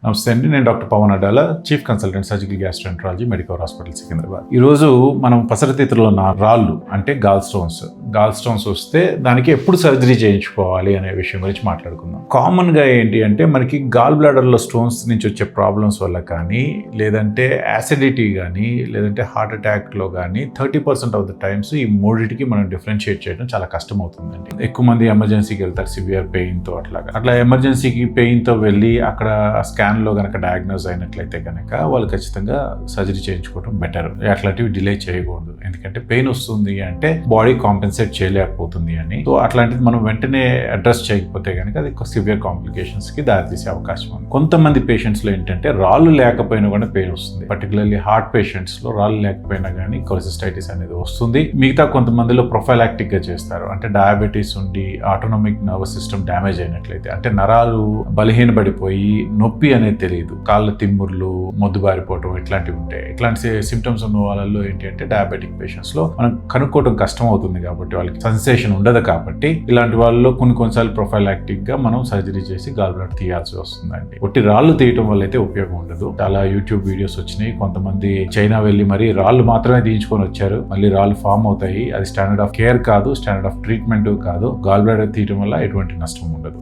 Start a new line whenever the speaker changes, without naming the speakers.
నమస్తే అండి, నేను doctor Pavan Addala, chief consultant surgical gastroenterology Medicover hospital Secunderabad. ఈరోజు మనం పసరతీతలో ఉన్న రాళ్ళు అంటే గాల్ స్టోన్స్ వస్తే దానికి ఎప్పుడు సర్జరీ చేయించుకోవాలి అనే విషయం గురించి మాట్లాడుకుందాం. కామన్గా ఏంటి అంటే మనకి గాల్ బ్లాడర్లో స్టోన్స్ నుంచి వచ్చే ప్రాబ్లమ్స్ వల్ల కానీ, లేదంటే యాసిడిటీ కానీ, లేదంటే హార్ట్ అటాక్లో కానీ 30% ఆఫ్ ద టైమ్స్ ఈ మూడింటికి మనం డిఫరెన్షియేట్ చేయడం చాలా కష్టం అవుతుందండి. ఎక్కువ మంది ఎమర్జెన్సీకి వెళ్తారు సివియర్ పెయిన్తో. అట్లా ఎమర్జెన్సీకి పెయిన్తో వెళ్ళి అక్కడ స్కాన్లో కనుక డయాగ్నోస్ అయినట్లయితే కనుక వాళ్ళు ఖచ్చితంగా సర్జరీ చేయించుకోవడం బెటర్. అట్లాంటివి డిలే చేయకూడదు, ఎందుకంటే పెయిన్ వస్తుంది అంటే బాడీ కాంపెన్సేట్ చేయలేకపోతుంది అని. సో అట్లాంటిది మనం వెంటనే అడ్రస్ చేయకపోతే కనుక అది సివియర్ కాంప్లికేషన్స్కి దారితీసే అవకాశం ఉంది. కొంతమంది పేషెంట్స్లో ఏంటంటే రాళ్ళు లేకపోయినా కూడా పెయిన్ వస్తుంది. పర్టికులర్లీ హార్ట్ పేషెంట్స్లో రాళ్ళు లేకపోయినా కానీ కొలెసిస్టైటిస్ అనేది వస్తుంది. మిగతా కొంతమందిలో ప్రొఫైలాక్టిక్గా చేస్తారు, అంటే డయాబెటీస్ ఉండి ఆటోనమిక్ నర్వస్ సిస్టమ్ డ్యామేజ్ అయినట్లయితే, అంటే నరాలు బలహీనపడిపోయి నొప్పి అనేది తెలియదు, కాళ్ళ తిమ్ముర్లు, మొద్దుబారిపోవటం ఇట్లాంటివి ఉంటాయి. ఇట్లాంటి సిమ్టమ్స్ ఉన్న వాళ్ళలో ఏంటి అంటే డయాబెటిక్ పేషెంట్స్ లో మనం కనుక్కోవడం కష్టం అవుతుంది, కాబట్టి వాళ్ళకి సెన్సేషన్ ఉండదు. కాబట్టి ఇలాంటి వాళ్ళలో కొన్నిసార్లు ప్రొఫైలాక్టిక్ గా మనం సర్జరీ చేసి గాల్ బ్లాడర్ తీయాల్సి వస్తుందండి. ఒట్టి రాళ్ళు తీయటం వల్ల అయితే ఉపయోగం ఉండదు. చాలా యూట్యూబ్ వీడియోస్ వచ్చినాయి, కొంతమంది చైనా వెళ్ళి మరి రాళ్ళు మాత్రమే తీయించుకొని వచ్చారు, మళ్ళీ రాళ్ళు ఫామ్ అవుతాయి. అది స్టాండర్డ్ ఆఫ్ కేర్ కాదు, స్టాండర్డ్ ఆఫ్ ట్రీట్మెంట్ కాదు. గాల్ బ్లాడర్ తీయటం వల్ల ఎటువంటి నష్టం ఉండదు.